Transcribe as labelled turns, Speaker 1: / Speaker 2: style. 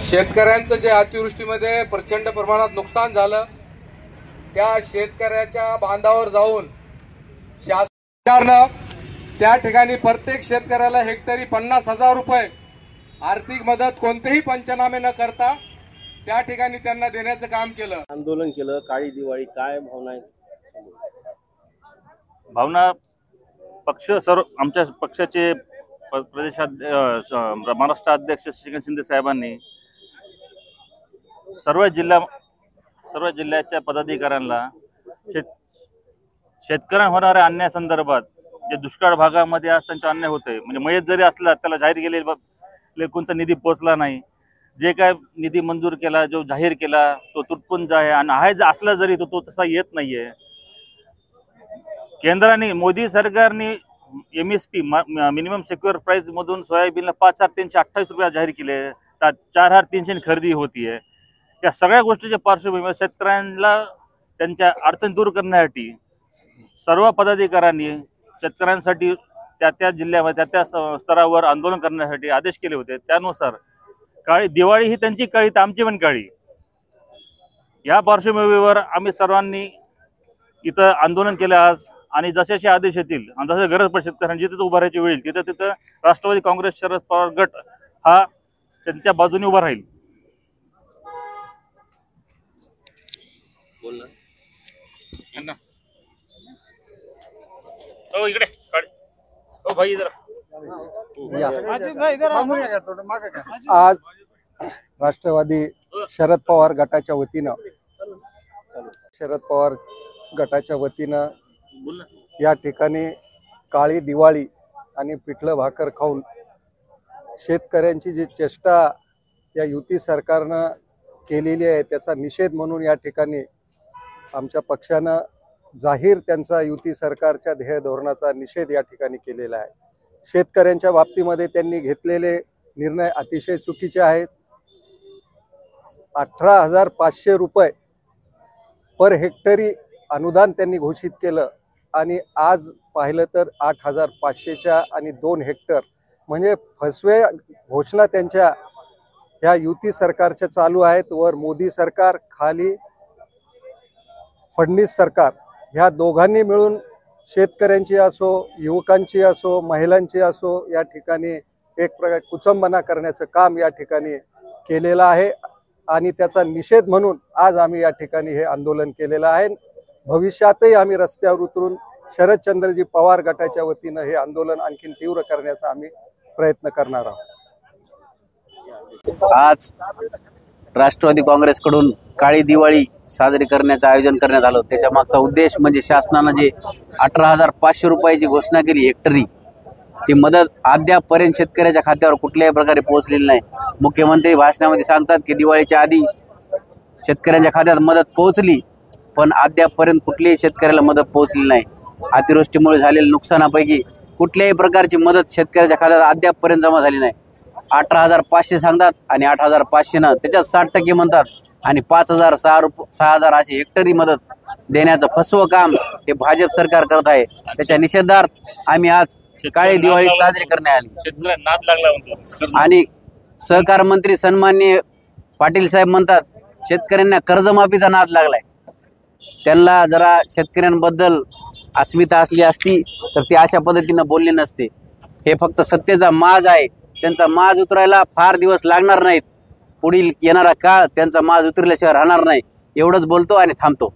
Speaker 1: शेतकऱ्यांचं जे अतिवृष्टीमध्ये प्रचंड प्रमाणात नुकसान झालं त्या शेतकऱ्याच्या बांधावर जाऊन शासनानं त्या ठिकाणी प्रत्येक शेतकऱ्याला हेक्टरी 50,000 रुपये आर्थिक मदत कोणतेही पंचनामे न करता त्या ठिकाणी त्यांना देण्याचं काम केलं।
Speaker 2: आंदोलन केलं, काळी दिवाळी, काय भावना आहे?
Speaker 3: भावना पक्ष सर्व आमच्या पक्षाचे महाराष्ट्र अध्यक्ष श्रीकांत शिंदे साहेबांनी सर्व जिल्ह्याच्या पदाधिकाऱ्यांना शेतकऱ्यांना होणाऱ्या अन्यायासंदर्भात जे दुष्काळ भागामध्ये आज त्यांचा अन्याय होतोय, म्हणजे मयत जरी असला त्याला जाहीर केलेला कोणता निधी पोहोचला नाही, जे काय निधी मंजूर केला जो जाहीर केला तो तुटपुंज आहे आणि आहे असला जरी तो तसा येत नाहीये। केंद्राने मोदी सरकारने MSP मिनिमम सिक्युअर प्राइस मधून सोयाबीनला 5,328 रुपये जाहीर केले, 4,300 खरेदी होतीये। या सगळ्या गोष्टीच्या पार्श्वभूमीवर शेतकऱ्यांना त्यांच्या अडचण दूर करण्यासाठी सर्व पदाधिकाऱ्यांनी शेतकऱ्यांसाठी त्या जिल्ह्यामध्ये त्या स्तरावर आंदोलन करण्यासाठी आदेश केले होते। त्यानुसार काळी दिवाळी ही त्यांची काळी तर आमची पण काळी, या पार्श्वभूमीवर आम्ही सर्वांनी इथं आंदोलन केलं आज। आणि जसे आदेश येतील आणि जसे गरज पडेल शेतकऱ्यांची तिथं उभं राहायची वेळ तिथं राष्ट्रवादी काँग्रेस शरद पवार गट हा त्यांच्या बाजूने उभा राहील। इकडे भाई
Speaker 4: आज राष्ट्रवादी शरद पवार गटाच्या वतीनं या ठिकाणी काळी दिवाळी आणि पिठलं भाकर खाऊन शेतकऱ्यांची जी चेष्टा या युती सरकारनं केलेली आहे त्याचा निषेध म्हणून या ठिकाणी आमच्या पक्षानं जाहीर त्यांचा युती सरकारच्या ध्येय धोरणाचा निषेध या ठिकाणी केलेला आहे। शेतकऱ्यांच्या बाबतीमध्ये त्यांनी घेतलेले निर्णय अतिशय चुकीचे आहेत। 18,500 रुपये पर हेक्टरी अनुदान त्यांनी घोषित केलं आणि आज पाहिलं तर 8,500च्या आणि 2 हेक्टर म्हणजे फसवे घोषणा त्यांच्या ह्या युती सरकारच्या चालू आहेत। वर मोदी सरकार, खाली फडणवीस सरकार, ह्या दोघांनी मिळून शेतकऱ्यांची असो, युवकांची असो, महिलांची असो या ठिकाणी एक प्रकार कुचंबना करण्याचं काम या ठिकाणी केलेलं आहे आणि त्याचा निषेध म्हणून आज आम्ही या ठिकाणी हे आंदोलन केलेलं आहे। भविष्यातही आम्ही रस्त्यावर उतरून शरदचंद्रजी पवार गटाच्या वतीनं हे आंदोलन आणखीन तीव्र करण्याचा आम्ही प्रयत्न करणार आहोत।
Speaker 5: आज राष्ट्रवादी काँग्रेसकडून काळी दिवाळी साजरी करण्याचं आयोजन करण्यात आलं। त्याच्या मागचा उद्देश म्हणजे शासनानं जे 18,500 रुपयाची घोषणा केली हेक्टरी, ती मदत अद्यापपर्यंत शेतकऱ्याच्या खात्यावर कुठल्याही प्रकारे पोहोचलेली नाही। मुख्यमंत्री भाषणामध्ये सांगतात की दिवाळीच्या आधी शेतकऱ्यांच्या खात्यात मदत पोहोचली, पण अद्यापपर्यंत कुठल्याही शेतकऱ्याला मदत पोहोचली नाही। अतिवृष्टीमुळे झालेल्या नुकसानापैकी कुठल्याही प्रकारची मदत शेतकऱ्याच्या खात्यात अद्यापपर्यंत जमा झाली नाही। 18,500 सांगतात आणि 8,500 त्याच्यात 60% म्हणतात आणि 5,000 6,000 अशी हेक्टरी मदत देण्याचं फसवं काम हे भाजप सरकार करत आहे। त्याच्या निषेधार्थ आम्ही आज काळी दिवाळी साजरी करण्यात आली। आणि सहकार मंत्री सन्माननीय पाटील साहेब म्हणतात शेतकऱ्यांना कर्जमाफीचा नाद लागलाय। त्यांना जरा शेतकऱ्यांबद्दल अस्मिता असली असती तर ते अशा पद्धतीनं बोलले नसते। हे फक्त सत्तेचा माज आहे, त्यांचा माज उतरायला फार दिवस लागणार नाहीत। पुढील येणारा काळ त्यांचा माज उतरल्याशिवाय राहणार नाही। एवढंच बोलतो आणि थांबतो।